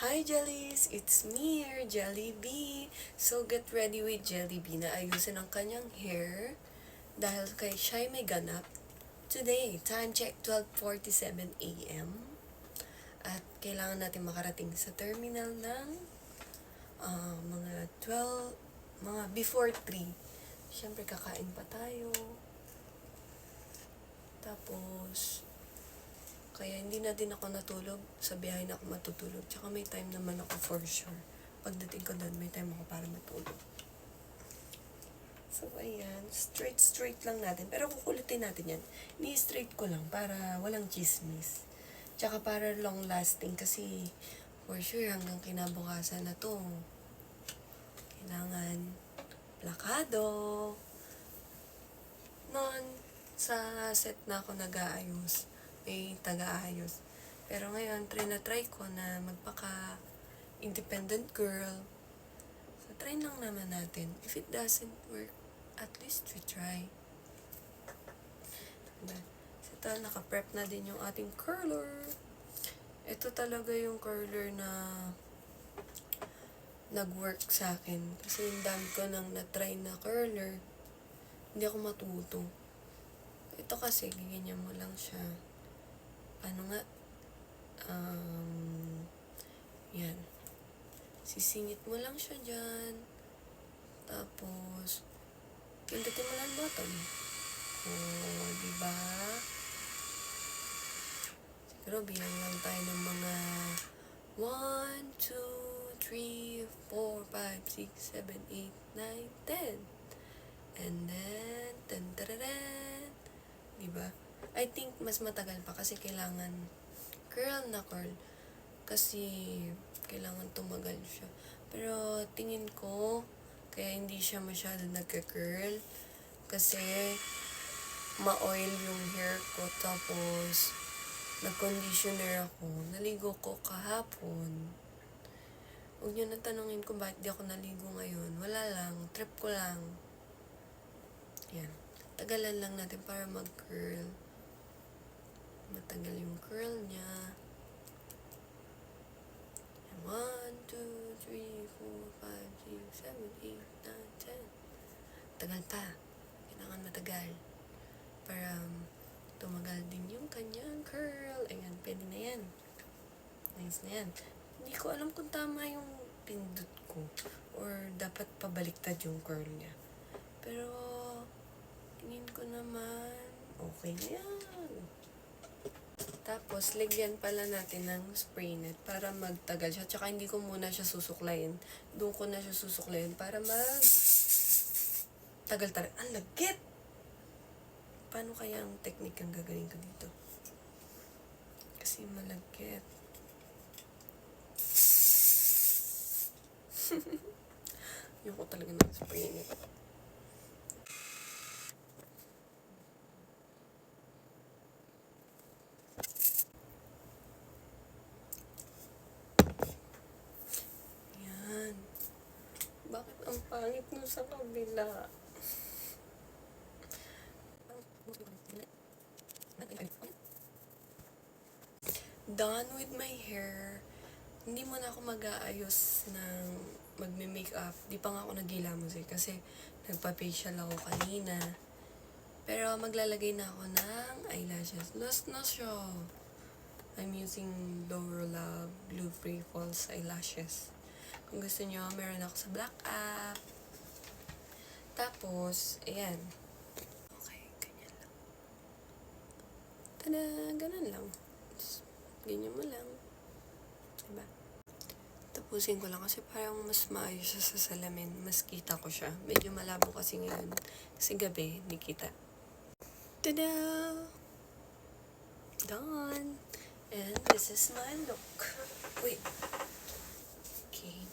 Hi Jellies! It's me here, Jollibee. So get ready with Jollibee na ayusin ang kanyang hair dahil kay siya'y may ganap. Today, time check 12:47 a.m. At kailangan natin makarating sa terminal ng mga before 3. Siyempre kakain pa tayo. Tapos, kaya hindi na din ako natulog. Sa biyahe na ako matutulog. Tsaka may time naman ako for sure. Pagdating ko doon, may time ako para matulog. So, ayan. Straight lang natin. Pero kukulitin natin yan. Ni-straight ko lang para walang chismis. Tsaka para long lasting kasi for sure hanggang kinabukasan na to. Kailangan plakado. Noon, sa set na ako nag-aayos. May taga-ayos. Pero ngayon, try ko na magpaka-independent girl. So, try lang naman natin. If it doesn't work, at least we try. Diba? So, ito, naka-prep na din yung ating curler. Ito talaga yung curler na nag-work sa akin. Kasi yung dami ko nang na-try na curler, hindi ako matuto. Ito kasi, ganyan mo lang siya. Ano nga? Yan. Sisingit mo lang siya dyan. Tapos, pindutin mo lang button. Diba? Siguro, bilang lang tayo ng mga 1, 2, 3, 4, 5, 6, 7, 8, 9, 10. And then, 10, diba? I think mas matagal pa kasi kailangan curl na curl. Kasi kailangan tumagal siya. Pero tingin ko, kaya hindi siya masyado nagka-curl. Kasi ma-oil yung hair ko. Tapos, nag-conditioner ako. Naligo ko kahapon. Huwag nyo na tanungin kung bakit di ako naligo ngayon. Wala lang. Trip ko lang. Yan. Tagalan lang natin para mag-curl. Matagal yung curl niya. 1, 2, 3, 4, 5, 6, 7, 8, 9, 10. Tagal pa. Kailangan matagal. Para tumagal din yung kanyang curl. Ayan, pwede na yan. Nice na yan. Hindi ko alam kung tama yung pindot ko. Or dapat pabaliktad yung curl niya. Pero, tingin ko naman, okay na yan. Tapos, lagyan pala natin ng spray net para magtagal siya. Tsaka hindi ko muna siya susuklayin. Doon ko na siya susuklayin para tagal. Ang lagkit! Paano kaya ang technique ang gagawin ko dito? Kasi malagkit. Yung ko talaga ng spray net. Bakit ang pangit nun sa kabila? Done with my hair. Hindi mo na ako mag-aayos ng magme-makeup. Di pa nga ako nag-gilamos kasi nagpa-facial ako kanina. Pero maglalagay na ako ng eyelashes. Last na siya. I'm using Lower Love Blue Free False Eyelashes. Kung gusto nyo, meron ako sa Black App. Tapos, ayan. Okay, ganyan lang. Tada! Ganun lang. Ganyan mo lang. Diba? Tapusin ko lang kasi parang mas maayos siya sa salamin. Mas kita ko siya. Medyo malabo kasi ngayon. Kasi gabi, hindi kita. Tada! Done! And this is my look. Wait. Okay.